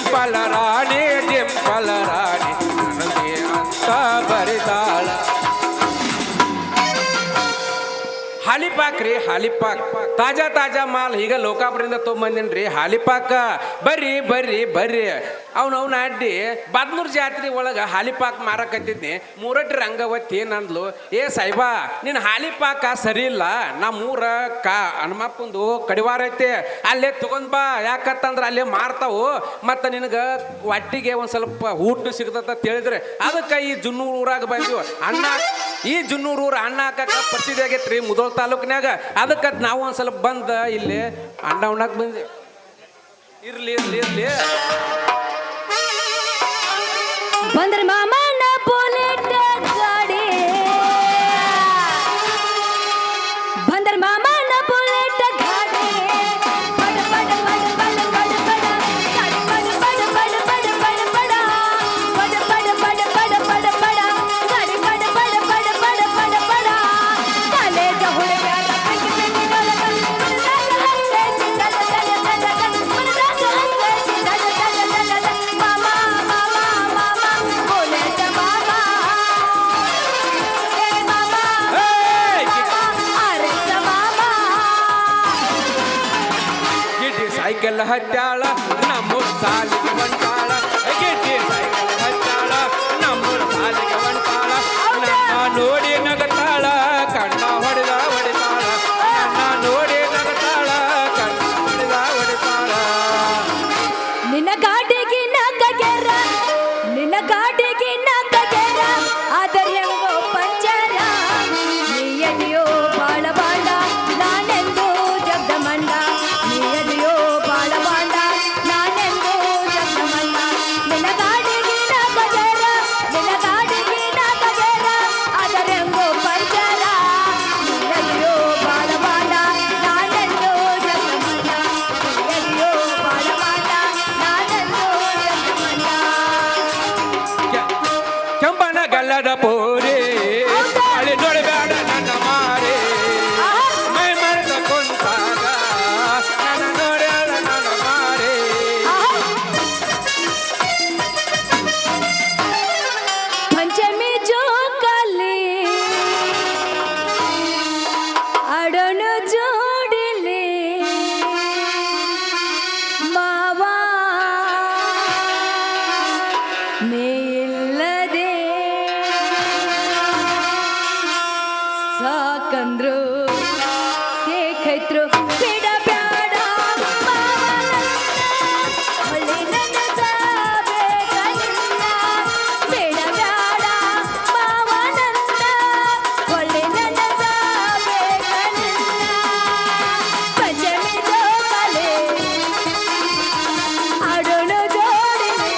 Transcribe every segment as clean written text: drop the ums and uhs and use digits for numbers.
ಡಿಂಪಲ ರಾಣಿ ನನಗೆ ಅಂತ ಬರಿದಾಳ. ಹಾಲಿಪಾಕ್ ರೀ ಹಾಲಿಪಾಕ್ ತಾಜಾ ಮಾಲ್ ಈಗ ಲೋಕಾಪುರದಿಂದ ತೊಗೊಂಬಂದೇನ್ರಿ ಹಾಲಿಪಾಕ. ಬರ್ರಿ ಅವ್ನವ್ನ ಅಡ್ಡಿ ಬದ್ನೂರ್ ಜಾತ್ರೆ ಒಳಗೆ ಹಾಲಿಪಾಕ್ ಮಾರಕತ್ತಿದ್ನಿ. ಮೂರಟ್ಟಿ ರಂಗವತಿ ಏನಂದ್ಲು, ಏ ಸಾಯ್ಬಾ ನಿನ್ನ ಹಾಲಿಪಾಕ ಸರಿ ಇಲ್ಲ, ನಮ್ಮೂರ ಹನುಮಪ್ಪಂದು ಕಡಿವಾರ ಐತಿ ಅಲ್ಲೇ ತಗೊಂಡ್ ಬಾ, ಯಾಕತ್ತಂದ್ರೆ ಅಲ್ಲೇ ಮಾರ್ತಾವು, ಮತ್ತು ನಿನಗೆ ಒಟ್ಟಿಗೆ ಒಂದು ಸ್ವಲ್ಪ ಊಟ ಸಿಗ್ತದ ಅಂತ ಹೇಳಿದ್ರೆ ಅದಕ್ಕೆ ಈ ಜುನ್ನೂರು ಊರಾಗ ಬಂದೀವಿ. ಈ ಜುನ್ನೂರು ಊರು ಅಣ್ಣ ಹಾಕಕ್ಕೆ ಪ್ರಸಿದ್ಧಿ ಆಗೈತ್ರಿ ಮುದೋಳ ತಾಲೂಕಿನಾಗ. ಅದಕ್ಕೆ ನಾವು ಒಂದು ಸ್ವಲ್ಪ ಬಂದ ಇಲ್ಲಿ ಅಣ್ಣ ಉಣ್ಣಕ್ಕೆ ಬಂದ್ವಿ. ಇರ್ಲಿ ಬಂದ್ರೆ ಮಾಮನ ಬುಲೆಟ್ ಗಾಡಿ, ಬಂದ್ರೆ ಮಾಮನ ಬುಲೆಟ್ ಗಾಡಿ, ಬಡ ಬಡ ಬಡ ಬಡ ಬಡ ಬಡ ಬಡ ಬಡ ಬಡ ಬಡ ಬಡ ಬಡ ಬಡ ಬಡ ಬಡ ಬಡ ಬಡ ಬಡ ಗಾಡಿ ಬಡ ಬಡ ಬಡ ಬಡ ಬಡ ಬಡ ಕಾಲೇಜ ಹುಡುಗಾಟ ಸೈಕಲ್ ಹತ್ತಾಳ ನಮ್ಮೂರ ಸಾಲಿಗೆ ಬಂಟಾಳ, ಗಿಡ್ಡಿ ಸೈಕಲ್ ಹತ್ತಾಳ ನಮ್ಮೂರ ಸಾಲಿಗೆ ಬಂಟಾಳ. ನನ್ನ ನೋಡಿ ನಗತಾಳ ಕಣ್ಣ ಹೊಡಿತಾಳ, ನನ್ನ ನೋಡಿ ನಗತಾಳ ಕಣ್ಣ ಹೊಡಿತಾಳ. ನಿನ್ನ ಗಾಡಿಗೆ ನಗಗೆರ, ನಿನ್ನ ಗಾಡಿಗೆ ನಗಗೆರ, ಆದರೆ ಹೆಂಗೋ ಪಂಚರ. ನೀಯಲ್ಲಿಯೋ ಬಾಳ ಬಾಂಡ ನಾನೆಂದು ಜಗ್ದ ಮಂಡ, ನೀಯಲ್ಲಿಯೋ ಬಾಳ ಬಾಂಡ ನಾನೆಂದು ಜಗ್ದ ಮಂಡ. ನಿನ್ನ ಗಾಡಿಗೆ ನಗಗೆರ, ನಿನ್ನ ಗಾಡಿಗೆ ನಗಗೆರ, ಆದರೆ ಹೆಂಗೋ ಪಂಚರ. ನೀಯಲ್ಲಿಯೋ ಬಾಳ ಬಾಂಡ ನಾನೆಂದು ಜಗ್ದ ಮಂಡ, ನೀಯಲ್ಲಿಯೋ ಬಾಳ ಬಾಂಡ ನಾನೆಂದು ಜಗ್ದ ಮಂಡ. ಕೆಂಪನ ಗಲ್ಲದ ಪೋರೆ ಅಲ್ಲಿ ನೋಡಬೇಡ ನನ್ನ ಮಾರೆ, ಮೈ ಮರೆತ ಕೊಂತಾಗ ನನ್ನ ನೋಡ್ಯಾಳ ನನ್ನ ಮಾರೆ. ಪಂಚಮಿ ಜೋಕಾಲಿ ಆಡೋಣ ಜೋಡಿಲಿ ಮಾವ ನೀ ಇಲ್ಲದೆ ಸಾಕಂದ್ರು ಬೇಕೈತ್ರು ಬಿಡ ಬ್ಯಾಡ ಹೊಳ್ಳಿ ನನ್ನ ಸಾಬೇಕಲ್ಲ, ಬಿಡ ಬ್ಯಾಡ ಮಾವನನ್ನ ಹೊಳ್ಳಿ ನನ್ನ ಸಾಬೇಕಲ್ಲ. ಪಂಚಮಿ ಜೋಕಾಲಿ ಆಡೋಣ ಜೋಡಿಲಿ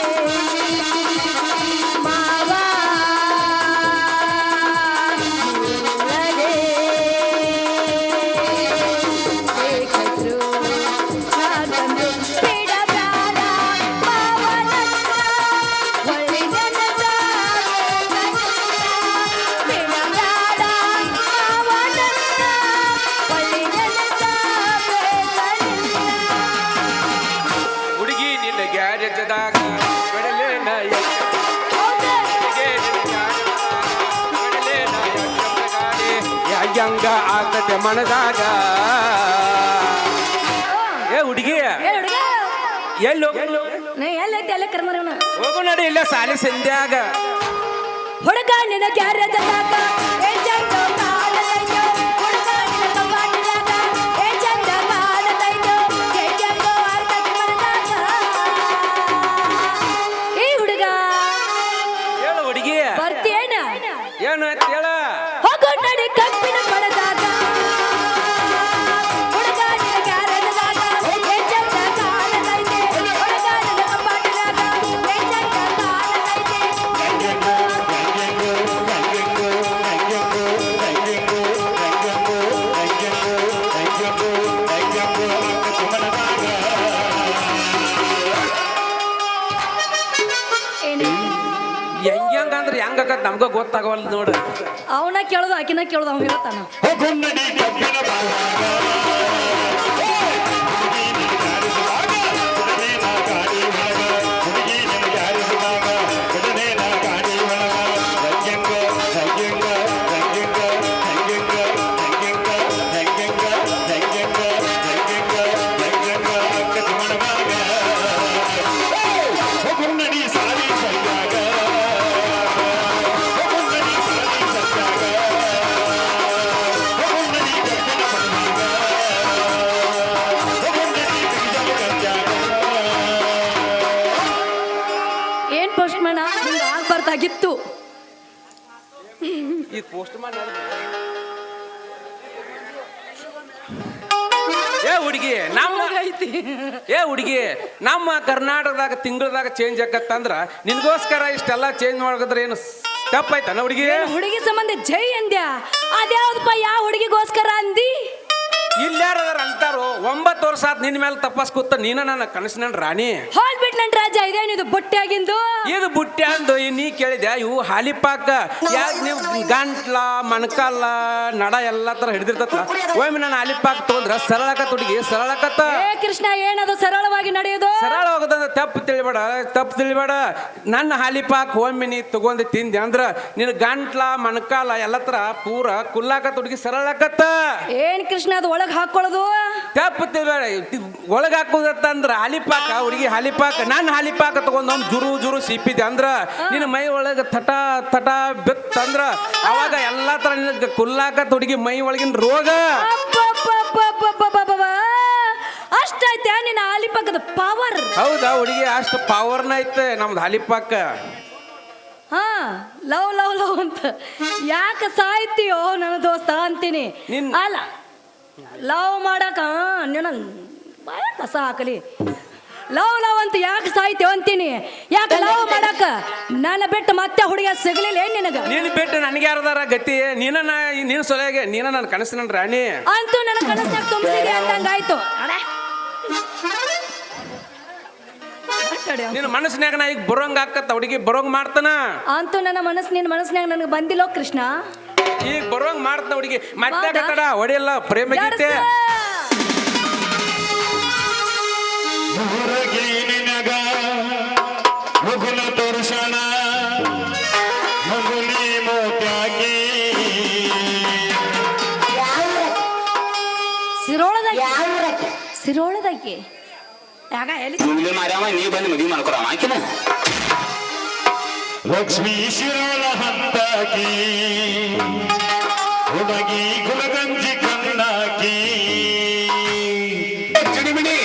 ಮಾವ ಇಲ್ಲದೆ ಬೇಕಂದ್ರು ಸಾಕಂದ್ರು ಬಿಡ ಬ್ಯಾಡ ಮಾವನನ್ನ ಹೊಳ್ಳಿ ನನ್ನ ಸಾಬೇಕಲ್ಲ, ಬಿಡ ಬ್ಯಾಡ ಮಾವನನ್ನ ಹೊಳ್ಳಿ ನನ್ನ ಸಾಬೇಕಲ್ಲ. ಹುಡುಗಿ ನಿನ್ನ ಗ್ಯಾರೇಜದಾಗ ಕಡಲೇನ ಹೆಂಗ ಆಗ್ತತೆ ಮನದಾಗ. ಏ ಹುಡುಗಿ ಎಲ್ಲಿ ಎಲ್ಲೈತಿ ಎಲ್ಲ ಕರ್ಮರವನ ಹೋಗು ನಡಿ ಇಲ್ಲ ಸಾಲಿ ಸಂಧ್ಯಾಗ. ಹುಡುಗ ನಿನ್ನ ಗ್ಯಾರೇಜದಾಗ ಏ ಚಂದ ಕಾಣತೈತೋ, ಹುಡುಗ ನಿನ್ನ ಕಪಾಟದಾಗ ಏ ಚಂದ ಕಾಣತೈತೋ, ಹೆಂಗೆಂಗೋ ಆಗ್ತೈತಿ ಮನದಾಗ. ಈ ಹುಡುಗ ಹೇಳು ಹುಡುಗಿ ಬರ್ತೀಯೇನ? ಏನು ಅಂತ ಹೇಳ. ಹೋಗು ನಡಿ ಕಪ್ಪಿನ ಪಡದಾಗ, ಹುಡುಗ ನಿನ್ನ ಗ್ಯಾರೇಜದಾಗ ಏ ಚಂದ ಕಾಣತೈತೆ, ಹುಡುಗ ನಿನ್ನ ಕಪಾಟದಾಗ ಏ ಚಂದ ಕಾಣತೈತೆ, ಹೆಂಗೆಂಗೋ ಹೆಂಗಂದ್ರೆ ಹೆಂಗಾಕತ್ ನಮ್ಗ ಗೊತ್ತಾಗವಲ್ ನೋಡ. ಅವನ ಕೇಳೋದು ಆಕಿನ ಕೇಳೋದು ಅವ್ನು ಹೇಳ್ತಾನ. ಮಾಡಬಹುದಾಗಿತ್ತು. ಈ ಪೋಸ್ಟ್ ಮ್ಯಾನ್ ಹುಡುಗಿ ನಮ್ಮ ಕರ್ನಾಟಕದಾಗ ತಿಂಗಳದಾಗ ಚೇಂಜ್ ಆಕತ್ತಂದ್ರ ನಿನ್ಗೋಸ್ಕರ ಇಷ್ಟೆಲ್ಲ ಚೇಂಜ್ ಮಾಡಿದ್ರೆ ಏನು ತಪ್ಪಾಯ್ತಾನ ಹುಡುಗಿ? ಹುಡುಗಿ ಸಂಬಂಧ ಜೈ ಅಂದ್ಯ, ಅದ್ಯಾವ್ದಪ್ಪ ಯಾವ ಹುಡುಗಿಗೋಸ್ಕರ ಅಂದಿ? ಇಲ್ಲಾರದಾರ ಅಂತಾರು 9 ವರ್ಷ ಆತ್ ನಿನ್ ಮೇಲೆ ತಪ್ಪಾಸ್ ಕೂತ ನೀನ ನನ್ನ ಕನಸಿನ ರಾಣಿ. ಹೋಲ್ಬಿಟ್ ನನ್ ರಾಜ, ಇದೇನಿದು ಬುಟ್ಟಿ ಆಗಿಂದು? ಇದು ಬುಟ್ಟಿ ಅಂದು ನೀ ಕೇಳಿದ್ಯಾ? ಇವು ಹಾಲಿಪಾಕ. ಯಾಕೆ ನೀವು ಗಂಟ್ಲ ಮಣಕಾಲ ನಡ ಎಲ್ಲ ತರ ಹಿಡಿದಿರ್ತತ್ಲ, ಒಮ್ಮೆ ನಾನು ಹಾಲಿಪಾಕ್ ತಗೊಂಡ್ರ ಸರಳಕತ್ ಹುಡುಗಿ ಸರಳಕತ್ತ. ಏ ಕೃಷ್ಣ, ಏನದು ಸರಳವಾಗಿ ನಡೆಯೋದು? ಸರಳ ಹೋಗೋದಂದ್ರೆ ತಪ್ಪು ತಿಳಿಬೇಡ. ನನ್ನ ಹಾಲಿಪಾಕ್ ಒಮ್ಮೆ ನೀ ತಗೊಂಡು ತಿಂದೆ ಅಂದ್ರ ನಿನ್ ಗಂಟ್ಲ ಮಣಕಾಲ ಎಲ್ಲ ತರ ಪೂರ ಕುಲ್ಲಾಕತ್ ಹುಡುಗಿ ಸರಳಕತ್ತ. ಏನ್ ಕೃಷ್ಣ ಅದು ಒಳಗ್ ಹಾಕೊಳ್ಳೋದು? ತಪ್ಪು ತಿಳಿಬೇಡ. ಒಳಗ್ ಹಾಕೋದತ್ತಂದ್ರ ಹಾಲಿಪಾಕ ಹುಡುಗಿ ಹಾಲಿಪಾಕ. ನನ್ನ ಹಾಲಿಪಾಕ ತಗೊಂಡ್ ಜುರು ಸಿಪ್ಪಿದೆ ಅಂದ್ರ ನಿನ್ನ ಮೈ ಒಳಗ ತಟ ಬೆತ್ತಂದ್ರ ಅವಾಗ ಎಲ್ಲಾ ತರ ನಿನಗೆ ಕುಲ್ಲಾಕತ್ ಹುಡುಗಿ ಮೈ ಒಳಗಿನ ರೋಗ. ಅಷ್ಟೈತೆ ನಿನ್ನ ಹಾಲಿಪಾಕದ ಪವರ್? ಹೌದಾ ಹುಡುಗಿ, ಅಷ್ಟು ಪವರ್ನ ಐತೆ ನಮ್ದು ಹಾಲಿಪಾಕ. ಹಾ, ಲವ್ ಲವ್ ಲವ್ ಅಂತ ಯಾಕೆ ಸಾಯ್ತೀಯೋ ನನ್ನ ದೋಸ್ತ ಅಂತೀನಿ. ಅಲ್ಲ, ಲವ್ ಮಾಡಕ ನೀನು ಬಾಯ ಕಸ ಹಾಕಲಿ. ಲವ್ ಲವ್ ಅಂತ ಯಾಕೆ ಸಾಯ್ತೇವ ಅಂತೀನಿ. ಯಾಕೆ ಲವ್ ಮಾಡಕ ನನ್ನ ಬಿಟ್ಟು ಮತ್ತೆ ಹುಡುಗ ಸಿಗಲಿಲ್ಲ ಏನ್ ನಿನಗ? ನೀನು ಬಿಟ್ಟು ನನಗೆ ಯಾರದಾರ ಗತಿ? ನೀನು ಸೊಲೆಗೆ ನೀನ ನನ್ನ ಕನಸಿನ ರಾಣಿ ಅಂತೂ ನನ್ನ ಕನಸ್ನಾಗ ತುಂಬಿಸಿದೆ ಅಂದಂಗಾಯ್ತು. ನಿನ್ನ ಮನಸ್ಸಿನಾಗ ನಾ ಈಗ ಬರೋಂಗ ಆಕತ್ತ ಹುಡುಗಿ ಬರೋಂಗ್ ಮಾಡ್ತಾನ. ಅಂತೂ ನನ್ನ ನಿನ್ನ ಮನಸ್ಸಿನಾಗ ನನಗೆ ಬಂದಿಲ್ಲೋ ಕೃಷ್ಣ? ಈಗ ಬರೋಂಗ್ ಮಾಡ್ತಾನ ಹುಡುಗಿ. ಮತ್ತೆ ಕತ್ತಡ ಹೊಡೆಯಲ್ಲ ಪ್ರೇಮ ಗೀತೆ. ಸಿರೋಳದಾಗಿ ಯಾಗ ಎಲ್ಲಿ ನೀ ಬಂದು ಮದುವೆ ಮಾಡ್ಕೊರ ಆಕಿನ ಲಕ್ಷ್ಮೀ ಶಿರೋಳ ಹಂತಾಕಿ ಹುಡುಗಿ ಗುಲಗಂಜಿ ಕಣ್ಣಾಕಿ ಚಿಡಿಮಿಡಿ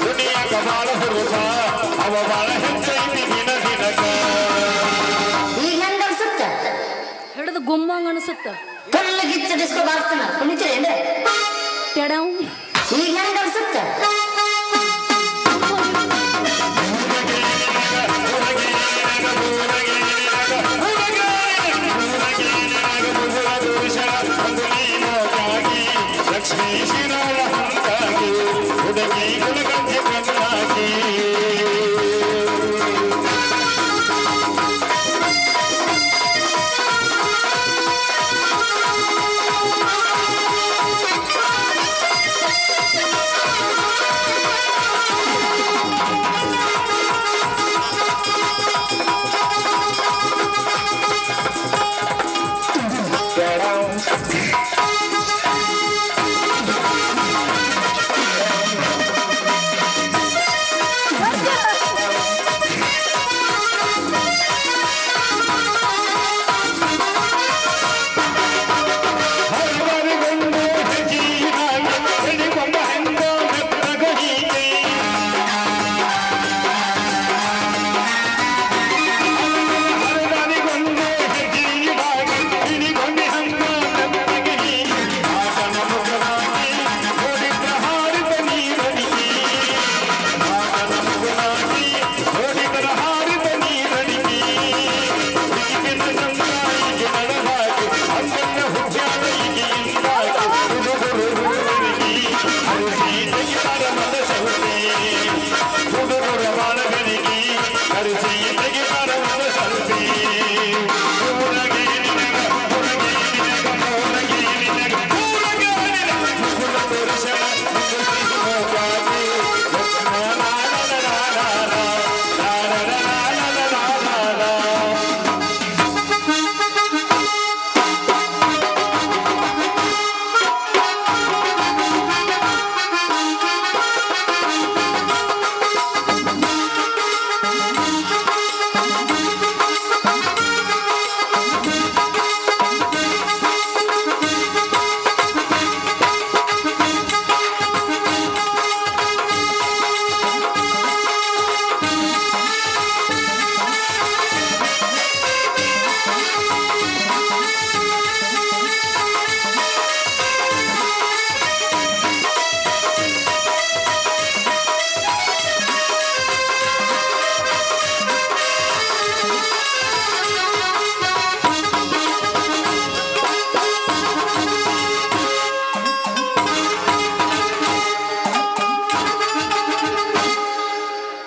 Dunia kabala hurufa, awa bala hensai ಗುಮ್ಮಂಗ ಅನಿಸುತ್ತ ಕಲ್ಲಗಿಚ್ಚ ಡಿಸ್ಕೋ ಬಾರಿಸ್ತಾನ ಕುಣಿತೀರೇನ್ರಿ ಎಡವ್ ಈಗ ಹೆಂಗ ಅನ್ಸುತ್ತ ಲಕ್ಷ್ಮೀ ಶಿರಾಳ ಹಂತಾಗಿ ಹುಡುಗಿ ಗುಲಗಂಜಿ ಕಣ್ಣಾಗಿ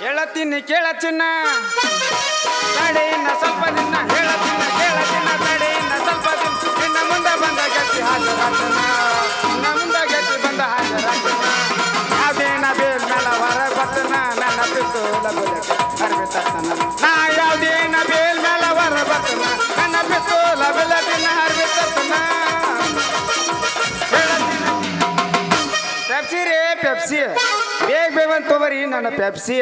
ಹೇಳತ್ತೀನಿ ಕೇಳ ಚಿನ್ನ ತಡೆಯಿನ್ನ ಸ್ವಲ್ಪ ದಿನ ಹೇಳತ್ತಿನ ಕೇಳ ಚಿನ್ನ ತಡೆಯಿನ್ನ ಸ್ವಲ್ಪ ದಿನ ನಿನ್ನ ಮುಂದೆ ಬಂದ ಗೆತ್ತಿ ಹಾಜರಾತನ ನಿನ್ನ ಮುಂದೆ ಗೆತ್ತಿ ಬಂದ ಹಾಜರಾತನ ಯಾವ್ದೇನ ಬೇಲ್ ಮೇಲ ಹೊರ ಬರ್ತನ ನನ್ನ ಪಿಸ್ತೂಲ ಬುಲೆಟ್ ಹರ್ಬಿತ್ತನ ನಾ ಯಾವ್ದೇನ ಬೇಲ್ ಮೇಲ ಹೊರ ಬರ್ತನ ನನ್ನ ಪಿಸ್ತೂಲ ಬುಲೆಟಿನ ಹರ್ಬಿತ್ತನ ಪೆಪ್ಸಿ ರೀ ಪೆಪ್ಸಿ ಬೇಗ ಬೇಗ ಅಂತ ತಗೋರಿ ನನ್ನ ಪೆಪ್ಸಿ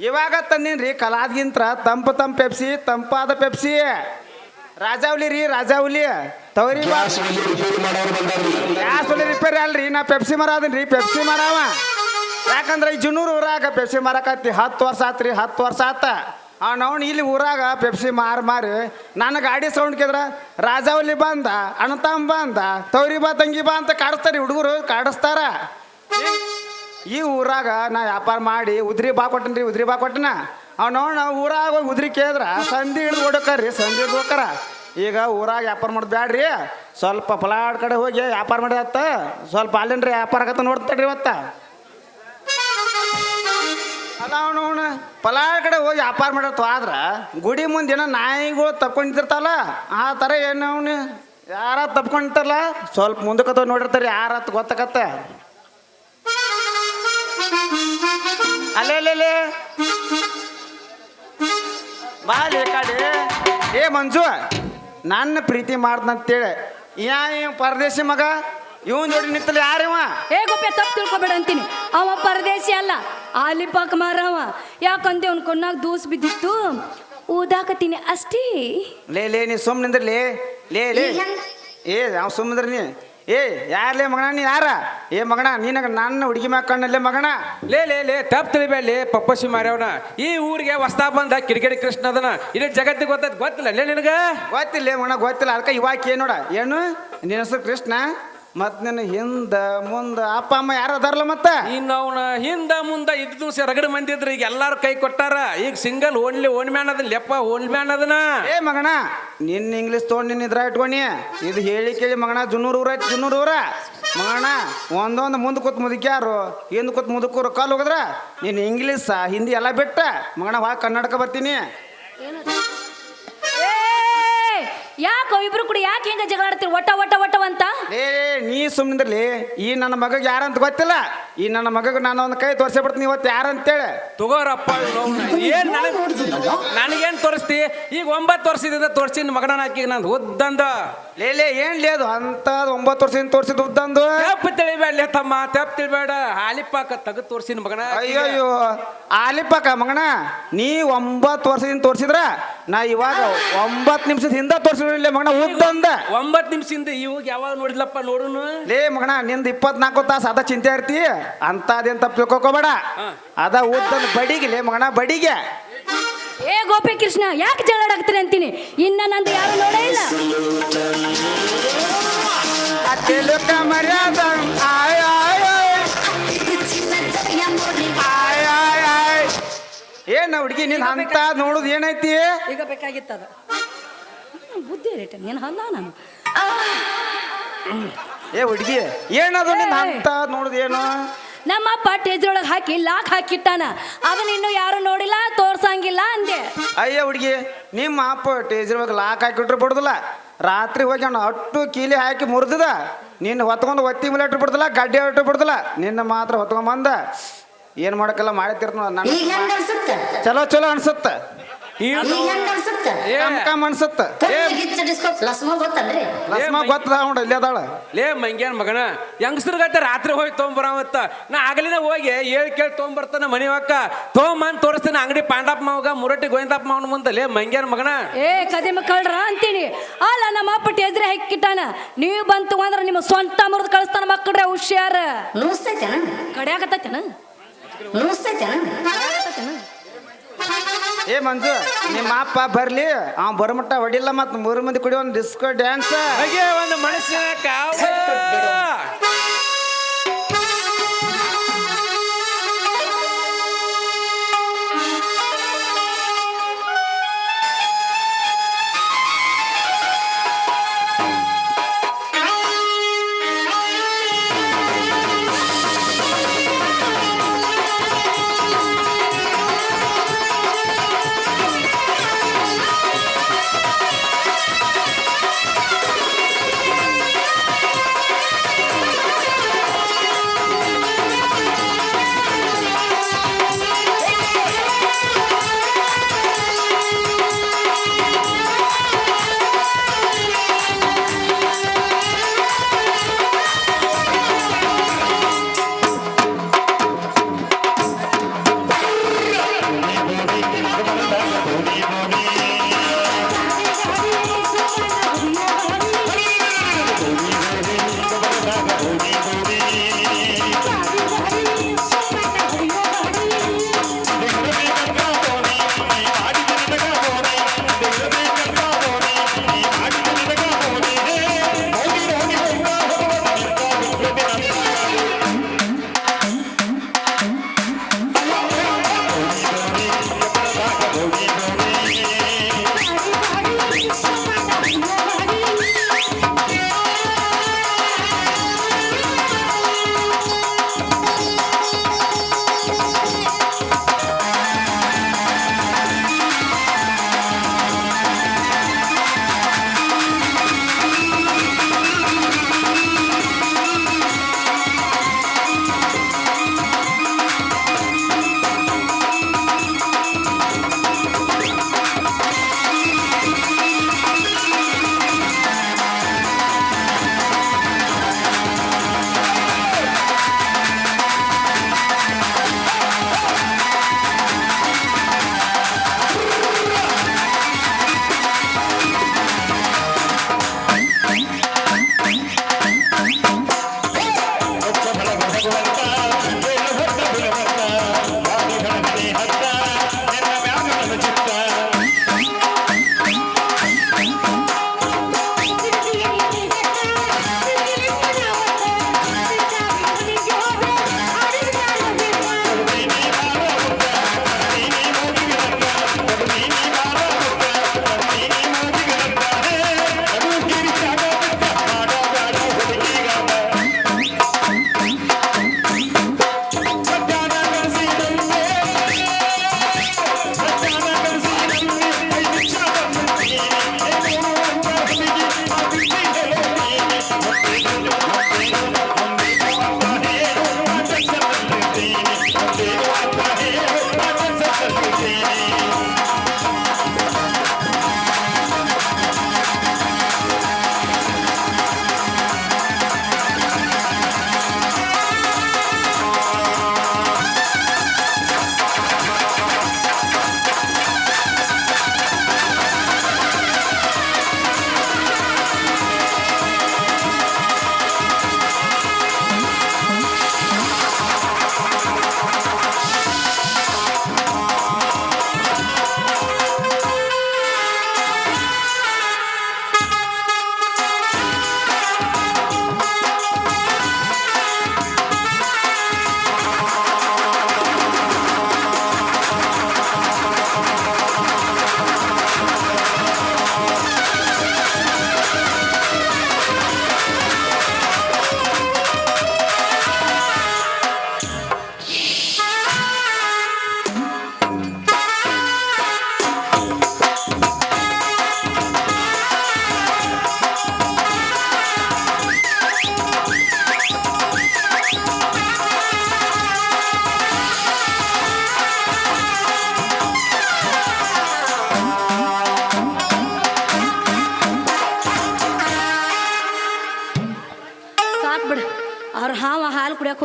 ಇವಾಗ ತಂದೀನಿ ಕಲಾದ್ಗಿಂತ್ರ ತಂಪು ಪೆಪ್ಸಿ ತಂಪಾದ ಪೆಪ್ಸಿ ರಾಜಾವಲಿ ರೀ ರಾಜಾವಲಿ ತವರಿ ಗ್ಯಾಸ್ ಒಲಿ ರಿಪೇರಿ ಅಲ್ರಿ ನಾ ಪೆಪ್ಸಿ ಮರ ಅದನ್ರಿ ಪೆಪ್ಸಿ ಮರವ ಯಾಕಂದ್ರೆ ಈ ಜುನೂರು ಊರಾಗ ಪೆಪ್ಸಿ ಮಾರಕತ್ತಿ 10 ವರ್ಷ ಆತ್ರಿ 10 ವರ್ಷ ಆತ ನಾವು ಇಲ್ಲಿ ಊರಾಗ ಪೆಪ್ಸಿ ಮಾರಿ ನನ್ನ ಗಾಡಿ ಸೌಂಡ್ ಕೇಳಿದ್ರ ರಾಜಾವಲಿ ಬಂದ ಅಣ್ಣತಮ್ಮ ಬಂದ ತವರಿ ಬಾ ತಂಗಿ ಬಾ ಅಂತ ಕಾಡಿಸ್ತಾರೆ ಹುಡುಗರು ಕಾಡಿಸ್ತಾರ ಈ ಊರಾಗ ನಾ ವ್ಯಾಪಾರ ಮಾಡಿ ಉದ್ರಿ ಬಾ ಕೊಟ್ಟನ್ರಿ ಉದ್ರಿ ಬಾ ಕೊಟ್ಟನ ನಾವು ಊರಾಗ ಹೋಗಿ ಉದ್ರಿ ಕೇಳಿದ್ರ ಸಂಧಿ ಹಿಡಿದು ಓಡೋಕರ್ರಿ ಸಂಧಿ ಹಿಡಿದು ಹೋಗ್ತಾರ ಈಗ ಊರಾಗ ವ್ಯಾಪಾರ ಮಾಡೋದು ಬ್ಯಾಡ್ರಿ ಸ್ವಲ್ಪ ಪಲಾಡ್ ಕಡೆ ಹೋಗಿ ವ್ಯಾಪಾರ ಮಾಡಿದತ್ತ ಸ್ವಲ್ಪ ಅಲ್ಲೇನ್ರಿ ವ್ಯಾಪಾರ ಆಗತ್ತ ನೋಡ್ತಾಡ್ರಿ ಇವತ್ತ ಅಲ್ಲ ಅವನು ಪಲಾಡ್ ಕಡೆ ಹೋಗಿ ವ್ಯಾಪಾರ ಮಾಡತ್ತು ಆದ್ರ ಗುಡಿ ಮುಂದೆ ಏನೋ ನಾಯಿಗಳು ತಪ್ಕೊಂಡಿರ್ತಾವಲ್ಲ ಆ ಥರ ಏನು ಅವನು ಯಾರ ತಪ್ಕೊಂಡಿರ್ತಾರಲ್ಲ ಸ್ವಲ್ಪ ಮುಂದಕ್ಕೆ ನೋಡಿರ್ತಾರೆ ಯಾರತ್ ಗೊತ್ತಾಗತ್ತ ಅಲ್ಲೇ ಬಾಲಿ ಕಡೆ ಏ ಮಂಜು ನನ್ನ ಪ್ರೀತಿ ಮಾಡ್ದಂತೇಳಿ ಪರದೇಶಿ ಮಗ ಇವನ್ ಜೋಡಿ ನಿಂತಲ್ಲ ಯಾರಿವ ಏ ಗೊಪ್ಪೆ ತಪ್ಪು ತಿಳ್ಕೊಬೇಡ ಅಂತೀನಿ ಅವ ಪರದೇಶಿ ಅಲ್ಲ ಆಲಿಪಾಕ್ ಮಾರವ ಯಾಕಂದೆ ಅವ್ನ ಕಣ್ಣಾಗ ದೂಸ್ ಬಿದ್ದಿತ್ತು ಊದಾಕತ್ತೀನಿ ಅಷ್ಟೇ ಲೇ ನೀ ಸುಮ್ಮನಿಂದ್ರಲಿ ಲೇ ಏ ನಾವು ಸುಮ್ಮನಿದ್ರ ನೀ ಏ ಯಾರ್ಲೇ ಮಗಣ ನೀ ಯಾರ ಏ ಮಗಣ ನಿನಗ ನನ್ನ ಹುಡುಗಿ ಮ್ಯಾಗ ಕಣ್ಣಲ್ಲೇ ಮಗಣ ಲೇ ತಪ್ಪು ತಿಳಿಬೇಡಿ ಪಪ್ಪಸಿ ಮಾರ್ಯವನ ಈ ಊರಿಗೆ ಹೊಸ್ತಾ ಬಂದ ಕಿಡಿಕಿಡಿ ಕೃಷ್ಣ ಅದನ ಇಡೀ ಜಗತ್ತಿಗೆ ಗೊತ್ತಿಲ್ಲ ಲೇ ನಿನಗ ಗೊತ್ತಿಲ್ಲ ಮಗಣ ಗೊತ್ತಿಲ್ಲ ಅದಕ್ಕೆ ಇವಾಗ ನೋಡ ಏನು ನಿನ್ನ ಹೆಸರು ಕೃಷ್ಣ ಮತ್ ನಿನ್ನ ಹಿಂದ ಮುಂದ ಅಪ್ಪ ಅಮ್ಮ ಯಾರು ಅದಾರಲ್ಲ ಮತ್ತ ಇನ್ನು ಅವನ ಹಿಂದ ಮುಂದ ಇದ್ದು ರಗಡ ಮಂದಿ ಇದ್ರು ಈಗ ಎಲ್ಲಾರು ಕೈ ಕೊಟ್ಟಾರ ಈಗ ಸಿಂಗಲ್ ಓನ್ ಮ್ಯಾನ್ ಅದನ್ ಲೆಪ್ಪ ಓನ್ ಮ್ಯಾನ್ ಅದನ ಏ ಮಗಣ ನಿನ್ನ ಇಂಗ್ಲೀಷ್ ತೊಗೊಂಡು ನಿನ್ನ ಇದ್ರ ಇಟ್ಕೊನಿ ಇದು ಹೇಳಿ ಕೇಳಿ ಮಗಣ ಜುನ್ನೂರು ಊರ ಮಗಣ ಒಂದೊಂದು ಮುಂದೆ ಕೂತ್ ಮುದುಕ್ಯಾರು ಹಿಂದ್ ಕೂತ್ ಮುದುಕರು ಕಾಲು ಹೋಗದ್ರ ನೀನು ಇಂಗ್ಲೀಷ್ ಹಿಂದಿ ಎಲ್ಲ ಬಿಟ್ಟ ಮಗಣ ವಾ ಕನ್ನಡಕ ಬರ್ತೀನಿ ಯಾಕೋ ಇಬ್ರು ಕೂಡ ಯಾಕೆ ಹಿಂಗ ಜಗಳ ಆಡ್ತೀರಿ ಒಟ್ಟ ಅಂತ ಏ ನೀ ಸುಮ್ಮನಿದ್ರಲಿ ಈ ನನ್ನ ಮಗಗೆ ಯಾರಂತ ಗೊತ್ತಿಲ್ಲ ಈ ನನ್ನ ಮಗಗೆ ನಾನು ಒಂದು ಕೈ ತೋರಿಸಿ ಬಿಡ್ತೀನಿ ಇವತ್ತು ಯಾರಂತೇಳಿ ತಗೋರಪ್ಪ ಏನ್ ನನಗೇನ್ ತೋರಿಸ್ತಿ ಈಗ 9 ವರ್ಷದಿಂದ ತೋರಿಸಿದ ಮಗನ ಹಾಕಿ ನಂದು ಉದ್ದಂದ ಲೇ ಏನ್ಲಿ ಅದು ಅಂತ 9 ವರ್ಷದಿಂದ ತೋರಿಸಿದ ಉದ್ದಂದು ತಪ್ಪು ತಿಳಿಬೇಡ ತಮ್ಮ ತಪ್ಪು ತಿಳಿಬೇಡ ಹಾಲಿಪಾಕ ತೆಗೆದು ತೋರಿಸಿನ ಮಗನ ಅಯ್ಯೋ ಆಲಿಪಕ್ಕ ಮಗಣ ನೀ 9 ವರ್ಷದಿಂದ ತೋರಿಸಿದ್ರ ನಾ ಇವಾಗ 9 ನಿಮಿಷದ ಹಿಂದ ತೋರಿಸಿಲ್ಲ ಮಗಣ ಉದ್ದಂದ 9 ನಿಮಿಷದಿಂದ ಇವಾಗ ಯಾವಾಗ ನೋಡಿದ್ಲಪ್ಪ ನೋಡುನು ಲೇ ಮಗಣ ನಿಂದ 24 ತಾಸು ಅದ ಚಿಂತೆ ಇರ್ತಿ ಅಂತ ಅದೇನ್ ತಪ್ಪು ತಿಳ್ಕೊಬೇಡ ಅದ ಉದ್ದಂದ ಬಡಿಗೆ ಲೇ ಮಗಣ ಬಡಿಗೆ ಏ ಗೋಪಿ ಕೃಷ್ಣ ಯಾಕೆ ಜಗಳ ಆಡ್ತೀರಿ ಅಂತೀನಿ ಇನ್ನ ನಂದು ಯಾರು ನೋಡೇ ಇಲ್ಲ ಅತಿಲುಕ ಮರ್ಯಾದ ಆಯ್ ಆಯ್ ಆಯ್ ಆಯ್ ಆಯ್ ಏನ ಹುಡುಗಿ ನೀನ್ ಅಂತ ನೋಡುದು ಏನೈತಿ ಈಗ ಬೇಕಾಗಿತ್ತದ ಬುದ್ಧಿ ರೇಟ ನೀನು ಹಂದ ನಾನು ಏ ಹುಡುಗಿ ಏನದು ನಿನ್ ಅಂತ ನೋಡುದು ಏನು ನಮ್ಮಪ್ಪ ಟೇಜ್ರೊಳಗೆ ಹಾಕಿ ಲಾಕ್ ಹಾಕಿಟ್ಟಾನ ಅದನ್ನ ಇನ್ನು ಯಾರು ನೋಡಿಲ್ಲ ತೋರ್ಸಂಗಿಲ್ಲ ಅಂದೆ ಅಯ್ಯ ಹುಡುಗಿ ನಿಮ್ಮ ಅಪ್ಪ ಟೇಜರ್ ಲಾಕ್ ಹಾಕಿಟ್ರು ಬಿಡುದಿಲ್ಲ ರಾತ್ರಿ ಹೋಗಿ ಅವ್ನು ಅಟ್ಟು ಕೀಲಿ ಹಾಕಿ ಮುರಿದ ನಿನ್ನ ಹೊತ್ಕೊಂಡು ಒತ್ತಿ ಮೇಲೆ ಇಟ್ಟು ಬಿಡ್ದಲ್ಲ ಗಡ್ಡೆ ಇಟ್ಟು ಬಿಡ್ದಲ್ಲ ನಿನ್ನ ಮಾತ್ರ ಹೊತ್ಕೊಂಬಂದ ಏನ್ ಮಾಡಕ್ಕೆಲ್ಲ ಮಾಡಿರ್ತಿರ್ತ ಈಗ ಹೆಂಗ ಅನ್ಸುತ್ತ ಚಲೋ ಅನ್ಸುತ್ತ ಈಗ ಹೆಂಗ ಅನ್ಸುತ್ತ ಕಮ್ ಅನ್ಸುತ್ತ ಗಿಚ್ಚ ಡಿಸ್ಕೋ ಲಸ್ಮ ಗೊತ್ತಲ್ರಿ ಲಸ್ಮ ಗೊತ್ತದ ನೋಡ ಇಲ್ಲಿ ಅದಾಳ ಲೇ ಮಂಗ್ಯಾನ್ ಮಗನ ಯಂಗ್ಸ್ಟರ್ಗತ್ತೆ ರಾತ್ರಿ ಹೋಗಿ ತೊಗೊಂಬರವತ್ತ ನಾ ಆಗಲಿನ ಹೋಗಿ ಕೇಳಿ ತೊಗೊಂಬರ್ತಾನ ಮನಿ ಅಕ್ಕ ತೊಗೊಂಬಂದ್ ತೋರಿಸ್ತಾನೆ ಅಂಗಡಿ ಪಾಂಡಪ್ಪ ಮಾವಗ ಮುರಟಿ ಗೋವಿಂದಪ್ಪ ಮಾವನ ಮುಂದೆ ಲೇ ಮಂಗ್ಯಾನ್ ಮಗನ ಏ ಕದಿಮ ಕಳ್ರ ಅಂತೀನಿ ಅಲ್ಲ ನಮ್ಮ ಅಪ್ಪ ಟೇಜ್ರೆ ಹಾಕಿಟ್ಟಾನ ನೀವು ಬಂತು ಅಂದ್ರೆ ನಿಮ್ಮ ಸ್ವಂತ ಮುರಿದು ಕಳಿಸ್ತಾನ ಮಕ್ಕಳ್ರೆ ಹುಷಾರ ನುಸ್ತೈತೇನ ಕಡಿಯಾಕತ್ತೇನ ಏ ಮಂಜು ನಿಮ್ಮ ಅಪ್ಪ ಬರ್ಲಿ ಅವ್ ಬರಮಟ್ಟ ಹೊಡಿಲ್ಲ ಮತ್ 3 ಮಂದಿ ಕುಡಿ ಒಂದು ಡಿಸ್ಕೋ ಡ್ಯಾನ್ಸ್ ಹಾಗೆ ಒಂದು ಮನಸ್ಸಿನ ಕಾವ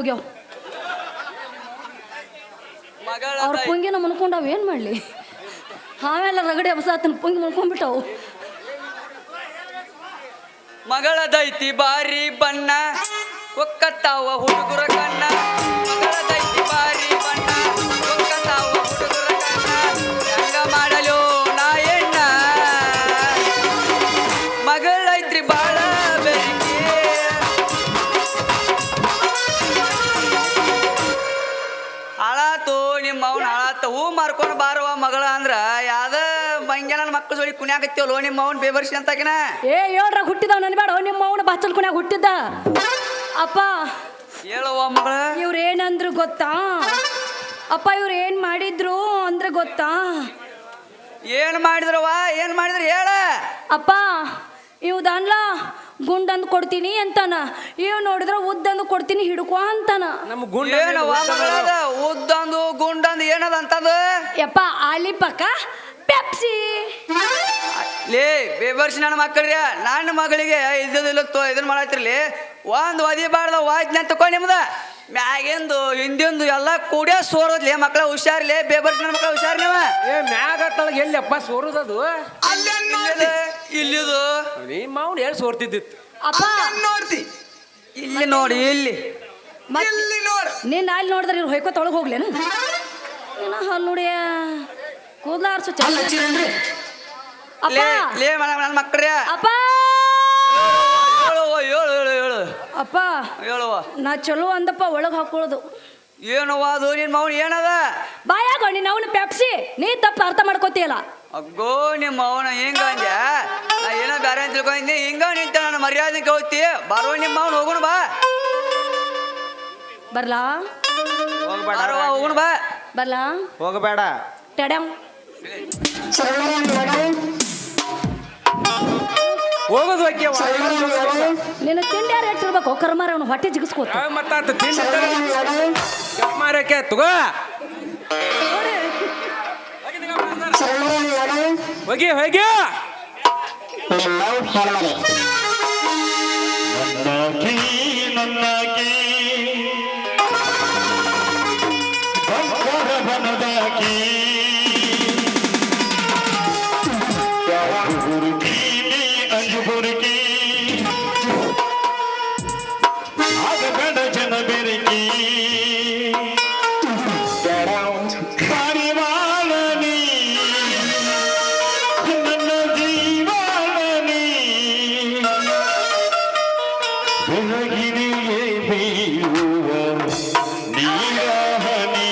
ಹೋಗ್ಯಾವ ಅವ್ರ ಪುಂಗಿ ನಮ್ಮ ಮುನ್ಕೊಂಡಾವ ಏನು ಮಾಡಲಿ ಆಮೇಲೆ ರಗಡೆ ಅವಸಾತನ ಪುಂಗಿ ಮುನ್ಕೊಂಡ್ಬಿಟ್ಟವು ಮಗಳದೈತಿ ಬಾರಿ ಬಣ್ಣ ಒಕ್ಕತ್ತಾವ ಹುಡುಗರ ಕಣ್ಣ ಮಗಳದೈತಿ ಬಾರಿ ಬಣ್ಣ ಒಕ್ಕತ್ತಾವ ಹುಡುಗರ ಕಣ್ಣ ಹೆಂಗ ಮಾಡಲು ನಾ ಎಣ್ಣ ಮಗಳೈತ್ರಿ ಬಾಳ ಬೆರಿಕೆ ಹಾಳಾತು ನಿಮ್ಮ ಅವ್ನ ಹಾಳಾತ ಹೂ ಮಾರ್ಕೊಂಡು ಬಾರವ ಮಗಳ ಅಂದ್ರ ಯಾವ್ದ ಬಂಗ್ಯ ನನ್ನ ಮಕ್ಕಳ ಜೋಡಿ ಕುಣ್ಯಾಕತ್ತೀವಲ್ಲೋ ನಿಮ್ಮ ಅವ್ನ ಬೇಬರ್ಸಿ ಅಂತಾಕಿನ ಏ ಏಳ್ರಾಗ ಹುಟ್ಟಿದವ್ ನನ್ ಬೇಡ ನಿಮ್ಮ ಅವನ ಬಚ್ಚಲ್ ಕುಣ್ಯಾಗ ಹುಟ್ಟಿದ್ದ ಅಪ್ಪ ಹೇಳುವ ಮಗಳ ಇವ್ರು ಏನಂದ್ರು ಗೊತ್ತಾ ಅಪ್ಪ ಇವ್ರು ಏನ್ ಮಾಡಿದ್ರು ಅಂದ್ರೆ ಗೊತ್ತಾ ಏನ್ ಮಾಡಿದ್ರವ ಏನ್ ಮಾಡಿದ್ರ ಹೇಳ ಅಪ್ಪ ಇವ್ದನ್ಲ ಗುಂಡಂದು ಕೊಡ್ತೀನಿ ಅಂತಾನ ಇವ್ ನೋಡಿದ್ರ ಉದ್ದಂದು ಕೊಡ್ತೀನಿ ಹಿಡ್ಕೊ ಅಂತಾನ ನಮ್ಮ ಗುಂಡ ಏನವ ಮಗಳದ ಉದ್ದಂದು ಗುಂಡಂದು ಏನದ ಅಂತಂದು ಯಪ್ಪ ಆಲಿ ಪಕ್ಕ ಪೆಪ್ಸಿ ಲೇ ಬೇಬರ್ಸಿ ನನ್ನ ಮಕ್ಕಳ್ರಿ ನನ್ನ ಮಗಳಿಗೆ ಇದ್ದಿಲ್ಲ ಇದನ್ನ ಮಾಡತ್ತಿರ್ಲಿ ಒಂದ್ ಒದಿ ಬಾರ್ದ ವಾಯ್ದ್ನ ತಕೊಂಡ್ ನಿಮ್ದ ಮ್ಯಾಗಿಂದು ಹಿಂದಿಂದು ಎಲ್ಲ ಕೂಡೇ ಸೋರೋದ್ಲಿ ಮಕ್ಕಳ ಹುಷಾರ್ಲಿ ಬೇಬರ್ಸಿ ನನ್ನ ಮಕ್ಕಳ ಹುಷಾರ್ ನೀವ ಏ ಮ್ಯಾಗ ತಳಗ ಎಲ್ಲಿಯಪ್ಪ ಸೋರುದದು ಇಲ್ಲಿದು ನಿಮ್ಮ ಅವ್ನು ಹೇಳಿ ಸೋರ್ತಿದ್ದಿತ್ತು ಅಪ್ಪ ನೋಡ್ತಿ ಇಲ್ಲಿ ನೋಡಿ ಇಲ್ಲಿ ಇಲ್ಲಿ ನೋಡ ನೀನ್ ಅಲ್ಲಿ ನೋಡಿದ್ರೆ ಇವ್ರು ಹೊಯ್ಕೋತ ಒಳಗೆ ಹೋಗ್ಲೇನು ಏನ ಹಲ್ ನೋಡಿ ಕೂದ್ಲ ಆರ್ಸು ಚಲ್ಲ ಅಪ್ಪ ಲೇ ಲೇ ನನ್ನ ಮಕ್ಕಳ್ರಿ ಅಪ್ಪ ಹೇಳು ಅಪ್ಪ ಹೇಳುವ ನಾ ಚಲೋ ಅಂದಪ್ಪ ಒಳಗೆ ಹಾಕೊಳ್ಳೋದು ಏನವ ಅದು ನಿನ್ ಮೌನ್ ಏನದ ಬಾಯಾಗ ನೀನ್ ಅವನು ಪೆಪ್ಸಿ ನೀ ತಪ್ಪು ಅರ್ಥ ಮಾಡ್ಕೋತೀಯಲ್ಲ ಅಗ್ಗೋ ನಿಮ್ಮ ಅವನ ಹಿಂಗ ಅಂದ್ಯ ನಾ ಏನೋ ಬೇರೆ ಅಂತ ತಿಳ್ಕೊಂಡಿದ್ದೆ ಹಿಂಗ ನಿಂತ ನನ್ನ ಮರ್ಯಾದೆ ಕೇಳ್ತಿ ಬರೋ ನಿಮ್ಮ ಅವನು ಹೋಗೋಣ ಬಾ ಬರ್ಲಾ ಹೋಗ್ಬೇಡ ಬರುವ ಹೋಗೋಣ ಬಾ ಬರ್ಲಾ ಹೋಗಬೇಡ ಟಡ್ಯಾವ್ ಹೋಗೋದು ಓಕೆ ನಿನ್ನ ತಿಂಡಿ ಯಾರು ಇಟ್ಟಿರ್ಬೇಕು ಕರ್ಮಾರ ಅವನು ಹೊಟ್ಟೆ ಜಿಗಿಸ್ಕೋತ ಮತ್ತಾತ ತಿಂಡಿ ಮಾರಕ್ಕೆ ತಗೋ ಹೋಗಿ ಹೋಗಿ ನನ್ನಾಕಿ ನನ್ನಾಕಿ ಬಂಗಾರ ಬನದಾಕಿ ಹುಡುಕಿ ನೀ ಅಂಜು ಹುಡುಕಿ ಆಗಬೇಡ ಜನ ಬೆರಕಿ ಪರಿವಾಳನಿ ನನ್ನ ಜೀವಾಳನಿ ಬೆಳಗಿನಿಗೆ ಬೀಳುವ ನೀರಹನಿ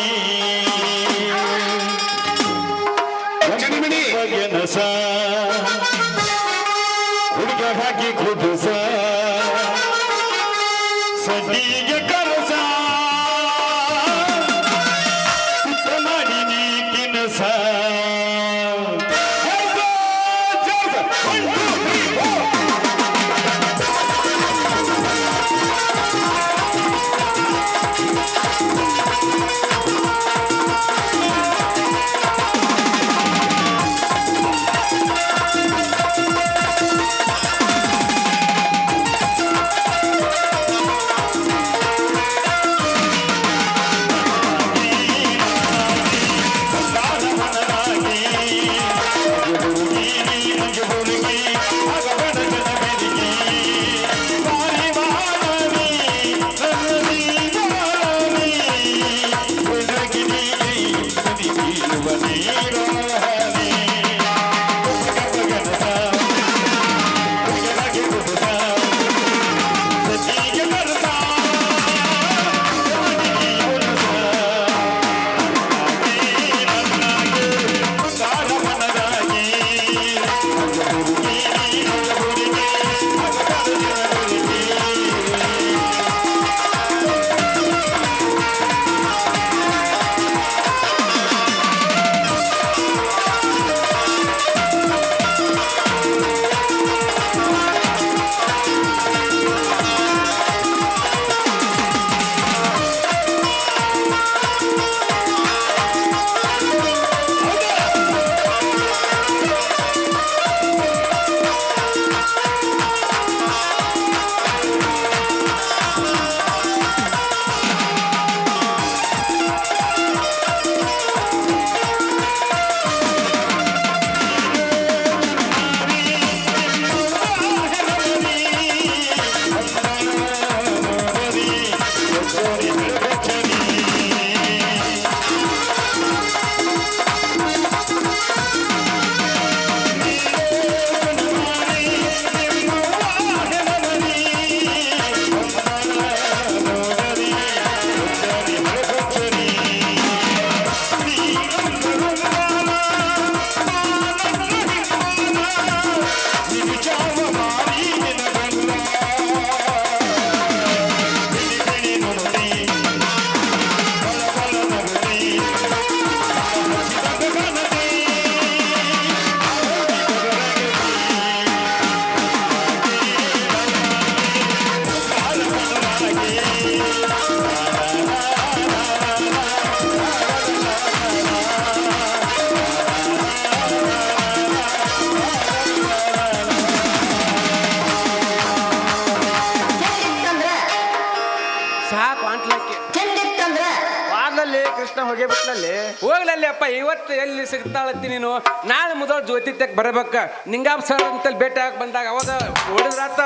ಹೋಗ್ಬಿಟ್ಲಲ್ಲಿ ಹೋಗ್ಲಲ್ಲಿ ಅಪ್ಪ ಇವತ್ತು ಎಲ್ಲಿ ಸಿಗ್ತಾಳತ್ತಿ ನೀನು ನಾಳೆ ಮೊದಲು ಜ್ಯೋತಿ ತೆಗ್ ಬರಬೇಕ ನಿಂಗಾಮ್ ಸರ್ ಅಂತಲ್ಲಿ ಭೇಟಿ ಆಗಿ ಬಂದಾಗ ಅವಾಗ ಹೊಡೆದ್ರಾತ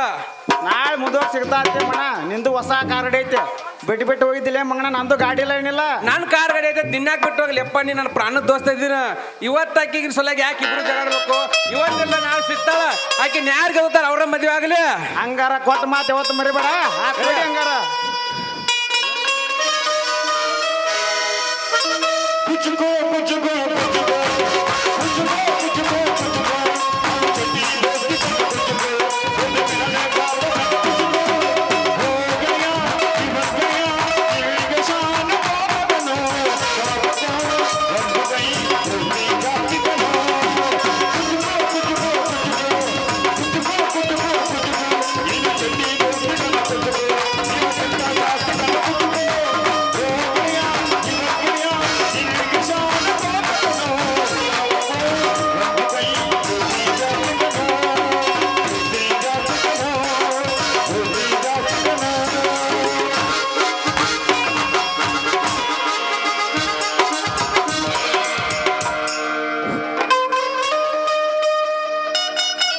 ನಾಳೆ ಮುದೋಗಿ ಸಿಗ್ತಾ ಇರ್ತಿ ಮಣ ನಿಂದು ಹೊಸ ಕಾರ್ ಐತೆ ಬಿಟ್ಟು ಬಿಟ್ಟು ಹೋಗಿದ್ದಿಲ್ಲ ಮಗನ ನಂದು ಗಾಡಿ ಇಲ್ಲ ಏನಿಲ್ಲ ನಾನು ಕಾರ್ ಗಾಡಿ ಐತೆ ದಿನಾಕ್ ಬಿಟ್ಟು ಹೋಗ್ಲಿ ಅಪ್ಪ ನೀ ನನ್ನ ಪ್ರಾಣದ ದೋಸ್ತ ಇದ್ದೀನ ಇವತ್ತು ಆಕಿಗಿನ ಸಲುವಾಗಿ ಯಾಕೆ ಇಬ್ರು ಜಗಾಡ್ಬೇಕು ಇವತ್ತೆಲ್ಲ ನಾಳೆ ಸಿಗ್ತಾಳ ಆಕೆ ಯಾರು ಗೆಲ್ತಾರ ಅವ್ರ ಮದುವೆ ಆಗಲಿ ಹಂಗಾರ ಕೊಟ್ಟ ಮಾತು ಯಾವತ್ತು ಮರಿಬೇಡ ಹಾಕ್ಬಿಡಿ ಹಂಗಾರ तुझको